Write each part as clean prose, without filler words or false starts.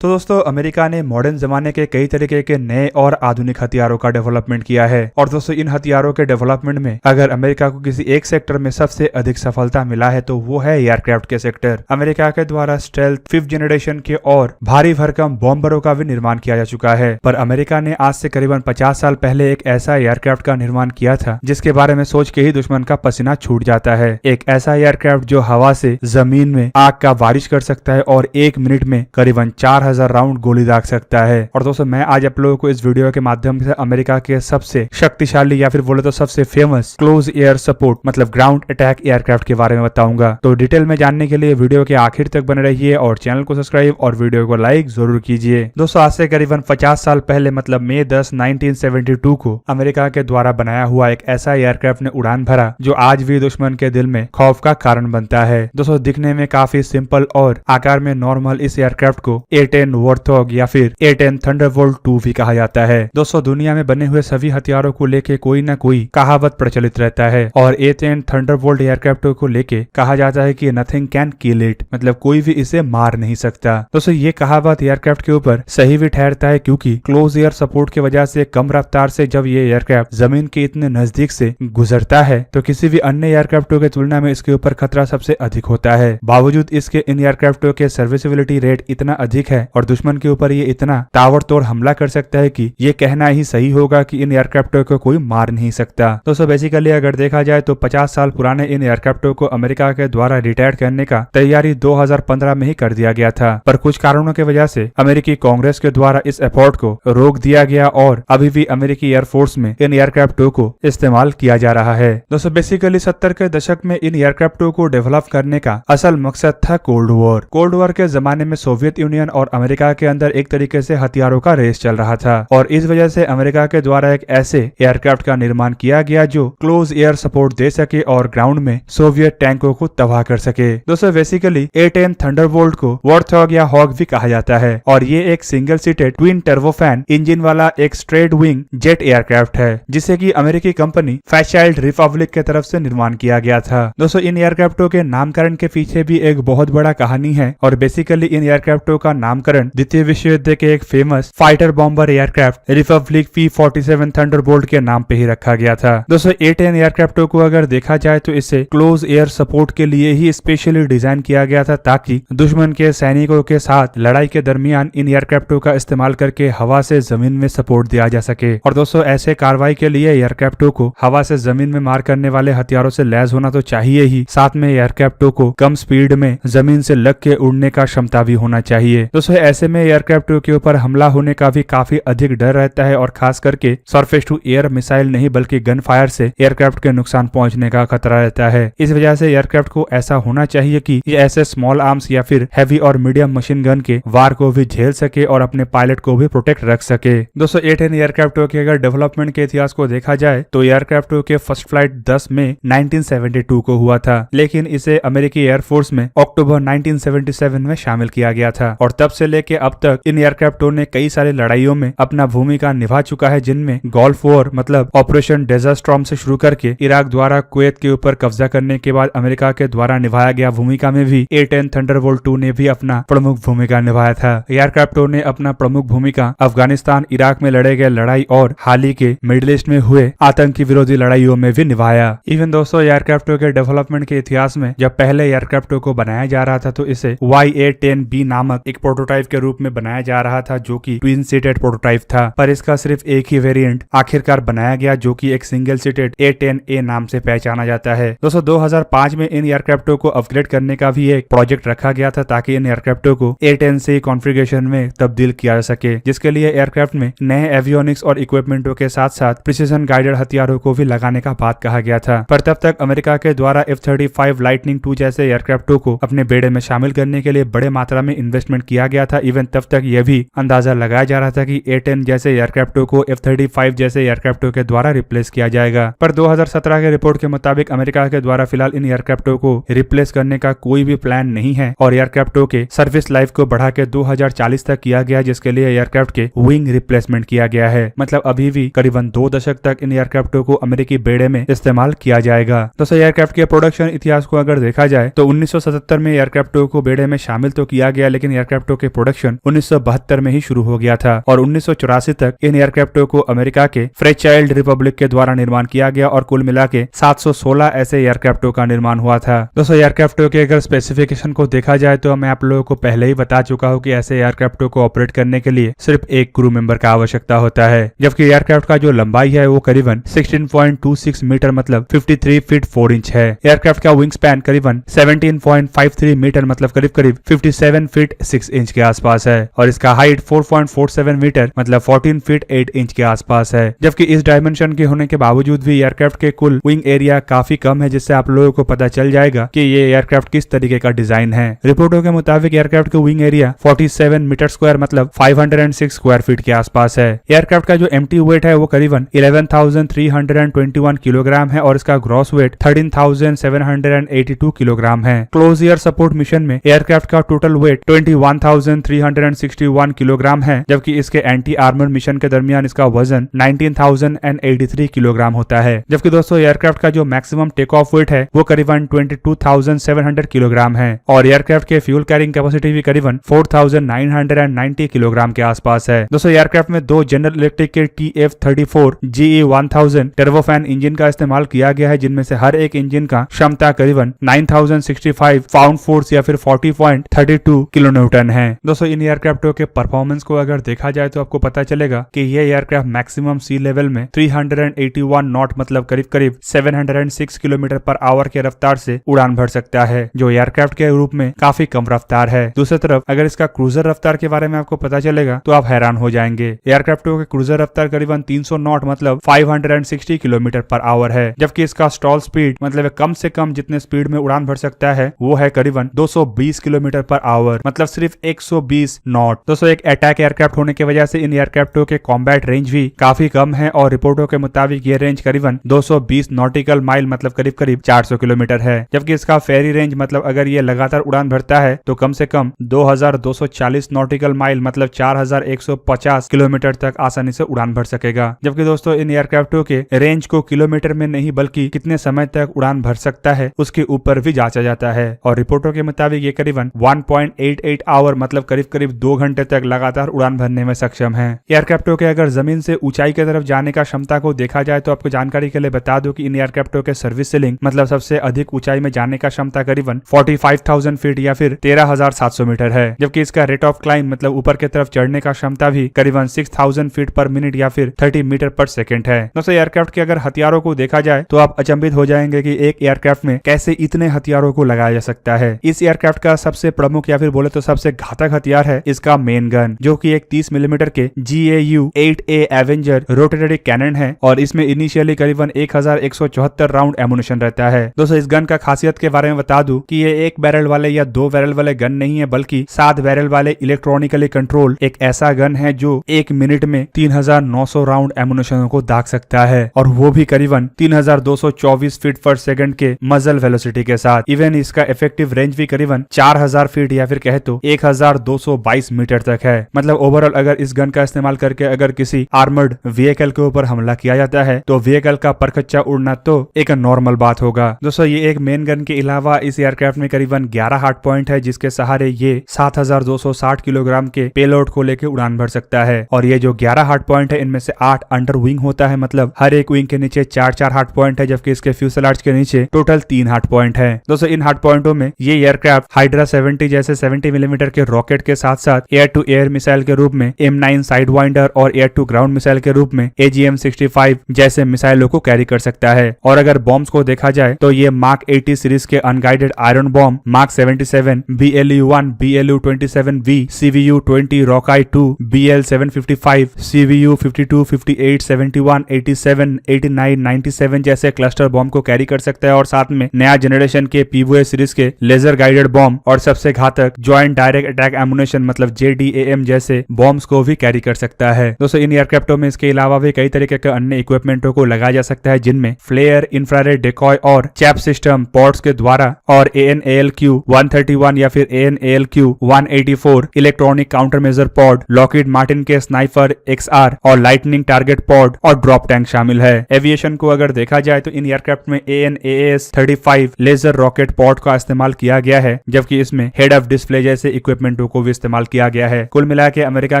तो दोस्तों अमेरिका ने मॉडर्न जमाने के कई तरीके के नए और आधुनिक हथियारों का डेवलपमेंट किया है। और दोस्तों इन हथियारों के डेवलपमेंट में अगर अमेरिका को किसी एक सेक्टर में सबसे अधिक सफलता मिला है तो वो है एयरक्राफ्ट के सेक्टर। अमेरिका के द्वारा स्टेल्थ 5th जनरेशन के और भारी भरकम बॉम्बरों का भी निर्माण किया जा चुका है। पर अमेरिका ने आज से करीबन 50 साल पहले एक ऐसा एयरक्राफ्ट का निर्माण किया था जिसके बारे में सोच के ही दुश्मन का पसीना छूट जाता है। एक ऐसा एयरक्राफ्ट जो हवा से जमीन में आग का बारिश कर सकता है और 1 मिनट में करीबन 4000 राउंड गोली दाग सकता है। और दोस्तों मैं आज आप लोगों को इस वीडियो के माध्यम से अमेरिका के सबसे शक्तिशाली या फिर बोले तो सबसे फेमस क्लोज एयर सपोर्ट मतलब ग्राउंड अटैक एयरक्राफ्ट के बारे में बताऊंगा। तो डिटेल में जानने के लिए वीडियो के आखिर तक बने रहिए और चैनल को सब्सक्राइब और वीडियो को लाइक जरूर कीजिए। दोस्तों आज से करीबन 50 साल पहले मतलब मई 10, 1972 को अमेरिका के द्वारा बनाया हुआ एक ऐसा एयरक्राफ्ट ने उड़ान भरा जो आज भी दुश्मन के दिल में खौफ का कारण बनता है। दोस्तों दिखने में काफी सिंपल और आकार में नॉर्मल इस एयरक्राफ्ट को A-10 वॉर्थॉग या फिर A-10 थंडरबोल्ट 2 भी कहा जाता है। दोस्तों दुनिया में बने हुए सभी हथियारों को लेके कोई ना कोई कहावत प्रचलित रहता है और A-10 थंडरबोल्ट एयरक्राफ्ट को लेके कहा जाता है कि नथिंग कैन किल इट मतलब कोई भी इसे मार नहीं सकता। दोस्तों ये कहावत एयरक्राफ्ट के ऊपर सही भी ठहरता है क्योंकि क्लोज एयर सपोर्ट की वजह से कम रफ्तार से जब ये एयरक्राफ्ट जमीन के इतने नजदीक से गुजरता है तो किसी भी अन्य एयरक्राफ्टों की तुलना में इसके ऊपर खतरा सबसे अधिक होता है। बावजूद इसके इन एयरक्राफ्टों के सर्विसेबिलिटी रेट इतना अधिक है और दुश्मन के ऊपर ये इतना ताबड़तोड़ हमला कर सकता है कि ये कहना ही सही होगा कि इन एयरक्राफ्टों को कोई मार नहीं सकता। दोस्तों बेसिकली अगर देखा जाए तो 50 साल पुराने इन एयरक्राफ्टों को अमेरिका के द्वारा रिटायर करने का तैयारी 2015 में ही कर दिया गया था पर कुछ कारणों की वजह से अमेरिकी कांग्रेस के द्वारा इस एफर्ट को रोक दिया गया और अभी भी अमेरिकी एयरफोर्स में इन एयरक्राफ्टों को इस्तेमाल किया जा रहा है। दोस्तों बेसिकली 70 के दशक में इन एयरक्राफ्टों को डेवलप करने का असल मकसद था कोल्ड वॉर। कोल्ड वॉर के जमाने में सोवियत यूनियन और अमेरिका के अंदर एक तरीके से हथियारों का रेस चल रहा था और इस वजह से अमेरिका के द्वारा एक ऐसे एयरक्राफ्ट का निर्माण किया गया जो क्लोज एयर सपोर्ट दे सके और ग्राउंड में सोवियत टैंकों को तबाह कर सके। दोस्तों बेसिकली A-10 थंडरबोल्ट को वॉर्थॉग या हॉग भी कहा जाता है और ये एक single seated twin turbofan engine वाला एक स्ट्रेट विंग जेट एयरक्राफ्ट है जिसे की अमेरिकी कंपनी फैचाइल्ड रिपब्लिक के तरफ से निर्माण किया गया था। दोस्तों इन एयरक्राफ्टों के नामकरण के पीछे भी एक बहुत बड़ा कहानी है और बेसिकली इन एयरक्राफ्टों का नामकरण द्वितीय विश्व युद्ध के एक famous fighter bomber aircraft Republic P-47 Thunderbolt के नाम पे ही रखा गया था। दोस्तों A-10 एयरक्राफ्टों को अगर देखा जाए तो इसे क्लोज एयर सपोर्ट के लिए ही स्पेशली डिजाइन किया गया था ताकि दुश्मन के सैनिकों के साथ लड़ाई के दरमियान इन एयरक्राफ्टों का इस्तेमाल करके हवा से जमीन में सपोर्ट दिया जा सके। और दोस्तों ऐसे कार्रवाई के लिए एयरक्राफ्टों को हवा से जमीन में मार करने वाले हथियारों से लैस होना तो चाहिए ही, साथ में एयरक्राफ्टों को कम स्पीड में जमीन से लग के उड़ने का क्षमता भी होना चाहिए। दोस्तों ऐसे में एयरक्राफ्टों के ऊपर हमला होने का भी काफी अधिक डर रहता है और खास करके सरफेस टू एयर मिसाइल नहीं बल्कि गन फायर से एयरक्राफ्ट के नुकसान पहुंचने का खतरा रहता है। इस वजह से एयरक्राफ्ट को ऐसा होना चाहिए कि ये ऐसे स्मॉल आर्म्स या फिर हैवी और मीडियम मशीन गन के वार को भी झेल सके और अपने पायलट को भी प्रोटेक्ट रख सके। दोस्तों A-10 एयरक्राफ्टों के अगर डेवलपमेंट के इतिहास को देखा जाए तो एयरक्राफ्टों के फर्स्ट फ्लाइट 10 मई 1972 को हुआ था लेकिन इसे अमेरिकी एयरफोर्स में अक्टूबर 1977 में शामिल किया गया था और तब से लेके अब तक इन एयरक्राफ्टों ने कई सारी लड़ाइयों में अपना भूमिका निभा चुका है जिनमें गल्फ वॉर मतलब ऑपरेशन डेजर्ट स्टॉर्म से शुरू करके इराक द्वारा कुवैत के ऊपर कब्जा करने के बाद अमेरिका के द्वारा निभाया गया भूमिका में भी A-10 थंडरबोल्ट 2 ने भी अपना प्रमुख भूमिका निभाया था। एयरक्राफ्टों ने अपना प्रमुख भूमिका अफगानिस्तान इराक में लड़े गए लड़ाई और हाल ही के मिडिल ईस्ट में हुए आतंकी विरोधी लड़ाइयों में भी निभाया। इवन दोस्तों एयरक्राफ्टों के डेवलपमेंट के इतिहास में जब पहले एयरक्राफ्टों को बनाया जा रहा था तो इसे YA-10B नामक एक प्रोटोटाइप के रूप में बनाया जा रहा था जो कि ट्विन सीटेड प्रोटोटाइप था पर इसका सिर्फ एक ही वेरिएंट आखिरकार बनाया गया जो कि एक सिंगल सीटेड A-10A नाम से पहचाना जाता है। दोस्तों 2005 में इन एयरक्राफ्टों को अपग्रेड करने का भी एक प्रोजेक्ट रखा गया था ताकि इन एयरक्राफ्टों को A-10C कॉन्फ़िगरेशन में तब्दील किया जा सके जिसके लिए एयरक्राफ्ट में नए एवियोनिक्स और इक्विपमेंटों के साथ साथ प्रिसीजन गाइडेड हथियारों को भी लगाने का बात कहा गया था। पर तब तक अमेरिका के द्वारा F-35 लाइटनिंग 2 जैसे एयरक्राफ्टों को अपने बेड़े में शामिल करने के लिए बड़े मात्रा में इन्वेस्टमेंट किया गया था। इवन तब तक यह भी अंदाजा लगाया जा रहा था कि A-10 जैसे एयरक्राफ्टों को F-35 जैसे एयरक्राफ्टों के द्वारा रिप्लेस किया जाएगा पर 2017 के रिपोर्ट के मुताबिक अमेरिका के द्वारा फिलहाल इन एयरक्राफ्टों को रिप्लेस करने का कोई भी प्लान नहीं है और एयरक्राफ्टों के सर्विस लाइफ को बढ़ा के 2040 तक किया गया जिसके लिए एयरक्राफ्ट के विंग रिप्लेसमेंट किया गया है। मतलब अभी भी करीबन 2 दशक तक इन एयरक्राफ्टों को अमेरिकी बेड़े में इस्तेमाल किया जाएगा। दोस्तों एयरक्राफ्ट के प्रोडक्शन इतिहास को अगर देखा जाए तो 1977 में एयरक्राफ्टों को बेड़े में शामिल तो किया गया लेकिन एयरक्राफ्टों के प्रोडक्शन 1972 में ही शुरू हो गया था और 1984 तक इन एयरक्राफ्टों को अमेरिका के फ्रेचाइल्ड रिपब्लिक के द्वारा निर्माण किया गया और कुल मिला के 716 ऐसे एयरक्राफ्टों का निर्माण हुआ था। दोस्तों एयरक्राफ्टों के अगर स्पेसिफिकेशन को देखा जाए तो मैं आप लोगों को पहले ही बता चुका हूँ कि ऐसे एयरक्राफ्टों को ऑपरेट करने के लिए सिर्फ एक क्रू मेंबर का आवश्यकता होता है, जबकि एयरक्राफ्ट का जो लंबाई है वो करीबन 16.26 मीटर मतलब 53 फीट 4 इंच है। एयरक्राफ्ट का विंग स्पैन करीबन 17.53 मीटर मतलब करीब करीब 57 फीट 6 इंच के आसपास है और इसका हाइट 4.47 मीटर मतलब 14 फीट 8 इंच के आसपास है। जबकि इस डायमेंशन के होने के बावजूद भी एयरक्राफ्ट के कुल विंग एरिया काफी कम है, जिससे आप लोगों को पता चल जाएगा कि ये एयरक्राफ्ट किस तरीके का डिजाइन है। रिपोर्टों के मुताबिक एयरक्राफ्ट का विंग एरिया 47 मीटर स्क्वायर मतलब 506 स्क्वायर फीट के आसपास है। एयरक्राफ्ट का जो एम्प्टी वेट है वो करीबन 11,321 किलोग्राम है और इसका ग्रॉस वेट 13,782 किलोग्राम है। क्लोज एयर सपोर्ट मिशन में एयरक्राफ्ट का टोटल वेट 21,361 किलोग्राम है, जबकि इसके एंटी आर्मर मिशन के दरमियान इसका वजन 19,083 किलोग्राम होता है। जबकि दोस्तों एयरक्राफ्ट का जो मैक्सिमम टेक ऑफ वेट है वो करीबन 22,700 किलोग्राम है और एयरक्राफ्ट के फ्यूल कैरिंग कैपेसिटी भी करीबन 4,990 किलोग्राम के आसपास है। दोस्तों एयरक्राफ्ट में दो जनरल इलेक्ट्रिक के TF-34 GE-1000 टर्बोफैन इंजन का इस्तेमाल किया गया है, जिनमें से हर एक इंजन का क्षमता करीबन 9,065 पाउंड फोर्स या फिर 40.32 किलोन्यूटन है। दोस्तों इन एयरक्राफ्टों के परफॉर्मेंस को अगर देखा जाए तो आपको पता चलेगा कि ये एयरक्राफ्ट मैक्सिमम सी लेवल में 381 नॉट मतलब करीब करीब 706 किलोमीटर पर आवर के रफ्तार से उड़ान भर सकता है, जो एयरक्राफ्ट के रूप में काफी कम रफ्तार है। दूसरी तरफ अगर इसका क्रूजर रफ्तार के बारे में आपको पता चलेगा तो आप हैरान हो जाएंगे। एयरक्राफ्टों के क्रूजर रफ्तार करीबन 300 नॉट मतलब 560 किलोमीटर पर आवर है, जबकि इसका स्टॉल स्पीड मतलब कम से कम जितने स्पीड में उड़ान भर सकता है वो है करीबन 220 किलोमीटर पर आवर मतलब सिर्फ 120 नॉट। दोस्तों एक अटैक एयरक्राफ्ट होने की वजह से इन एयरक्राफ्टों के कॉम्बैट रेंज भी काफी कम है और रिपोर्टों के मुताबिक ये रेंज करीबन 220 नॉटिकल माइल मतलब करीब करीब 400 किलोमीटर है, जबकि इसका फेरी रेंज मतलब अगर ये लगातार उड़ान भरता है तो कम से कम 2240 नॉटिकल माइल मतलब 4150 किलोमीटर तक आसानी से उड़ान भर सकेगा। जबकि दोस्तों इन एयरक्राफ्टों के रेंज को किलोमीटर में नहीं बल्कि कितने समय तक उड़ान भर सकता है उसके ऊपर भी जांचा जाता है और रिपोर्टों के मुताबिक ये करीबन 1.88 आवर मतलब करीब करीब 2 घंटे तक लगातार उड़ान भरने में सक्षम है। एयरक्राफ्टों के अगर जमीन से ऊंचाई की तरफ जाने का क्षमता को देखा जाए तो आपको जानकारी के लिए बता दूं कि इन एयरक्राफ्टों के सर्विस सीलिंग मतलब सबसे अधिक ऊंचाई में जाने का क्षमता करीबन 45,000 फीट या फिर 13,700 मीटर है, जबकि इसका रेट ऑफ क्लाइंब मतलब ऊपर की तरफ चढ़ने का क्षमता भी करीबन 6,000 फीट पर मिनट या फिर 30 मीटर पर सेकंड है। दोस्तों एयरक्राफ्ट के अगर हथियारों को देखा जाए तो आप अचंभित हो जाएंगे कि एक एयरक्राफ्ट में कैसे इतने हथियारों को लगाया जा सकता है। इस एयरक्राफ्ट का सबसे प्रमुख या फिर बोले तो सबसे घातक हथियार है इसका मेन गन, जो कि एक 30 मिलीमीटर के GAU-8A एवेंजर रोटेटरी कैनन है और इसमें इनिशियली करीबन 1174 राउंड एमुनेशन रहता है। दोस्तों इस गन का खासियत के बारे में बता दूं कि ये एक बैरल वाले या 2 बैरल वाले गन नहीं है बल्कि 7 बैरल वाले इलेक्ट्रॉनिकली कंट्रोल एक ऐसा गन है जो 1 मिनट में 3900 राउंड एमुनेशन को दाग सकता है और वो भी करीबन 3224 फीट पर सेकंड के मजल वेलोसिटी के साथ। इवन इसका इफेक्टिव रेंज भी करीबन 4000 फीट या फिर कहे तो 1222 मीटर तक है। मतलब ओवरऑल अगर इस गन का इस्तेमाल करके अगर किसी आर्मर्ड व्हीकल के ऊपर हमला किया जाता है तो व्हीकल का परखच्चा उड़ना तो एक नॉर्मल बात होगा। दोस्तों ये एक मेन गन के अलावा इस एयरक्राफ्ट में करीबन 11 हार्ड पॉइंट है, जिसके सहारे ये 7260 किलोग्राम के पेलोड को लेकर उड़ान भर सकता है और ये जो 11 हार्ड पॉइंट है इनमें से 8 अंडर विंग होता है, मतलब हर एक विंग के नीचे 4-4 हार्ड पॉइंट है, जबकि इसके फ्यूसलाज के नीचे टोटल 3 हार्ड पॉइंट है। दोस्तों इन हार्ड पॉइंटों में ये एयरक्राफ्ट हाइड्रा 70 जैसे 70 मिलीमीटर के रॉकेट के साथ साथ एयर टू एयर मिसाइल के रूप में M9 साइडवाइंडर और एयर टू ग्राउंड मिसाइल के रूप में AGM-65 जैसे मिसाइलों को कैरी कर सकता है। और अगर बॉम्ब्स को देखा जाए तो ये मार्क 80 सीरीज के unguided iron bomb, mark 77, BLU-1, BLU-27V, CVU-20, रॉकाई 2, BL-755, CVU-52, 58, 71, 87, 89, 97 जैसे क्लस्टर बॉम्ब को कैरी कर सकता है और साथ में नया जनरेशन के PVA सीरीज के लेजर गाइडेड बॉम्ब और सबसे घातक जॉइंट डायरेक्ट अटैक एमुनेशन मतलब JDAM जैसे बॉम्ब्स को भी कैरी कर सकता है। दोस्तों इन एयरक्राफ्टों में इसके अलावा भी कई तरीके के अन्य इक्विपमेंटों को लगाया जा सकता है, जिनमें फ्लेयर, इंफ्रारेड डेकॉय और चैप सिस्टम पॉड्स के द्वारा और AN/ALQ-131 या फिर AN/ALQ-184 electronic counter measure pod, Lockheed Martin के स्नाइपर XR और लाइटनिंग टारगेट पॉड और ड्रॉप टैंक शामिल है। एविएशन को अगर देखा जाए तो इन एयरक्राफ्ट में AN/AAS-35 लेजर रॉकेट पॉड का इस्तेमाल किया गया है, जबकि इसमें हेड ऑफ डिस्प्ले जैसे इक्विपमेंट 2 को भी इस्तेमाल किया गया है। कुल मिला के अमेरिका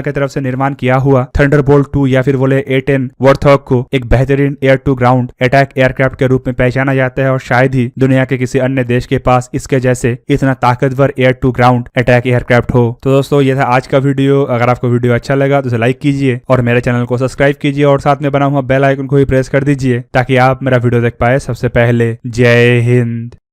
की तरफ से निर्माण किया हुआ थंडरबोल्ट 2 या फिर बोले A-10 वॉर्थॉग को एक बेहतरीन air to ground attack aircraft के रूप में पहचाना जाता है और शायद ही दुनिया के किसी अन्य देश के पास इसके जैसे इतना ताकतवर air to ground attack aircraft हो। तो दोस्तों ये था आज का वीडियो। अगर आपको वीडियो अच्छा लगा तो उसे लाइक कीजिए और मेरे चैनल को सब्सक्राइब कीजिए और साथ में बना हुआ बेल आइकन को भी प्रेस कर दीजिए ताकि आप मेरा वीडियो देख पाए सबसे पहले। जय हिंद।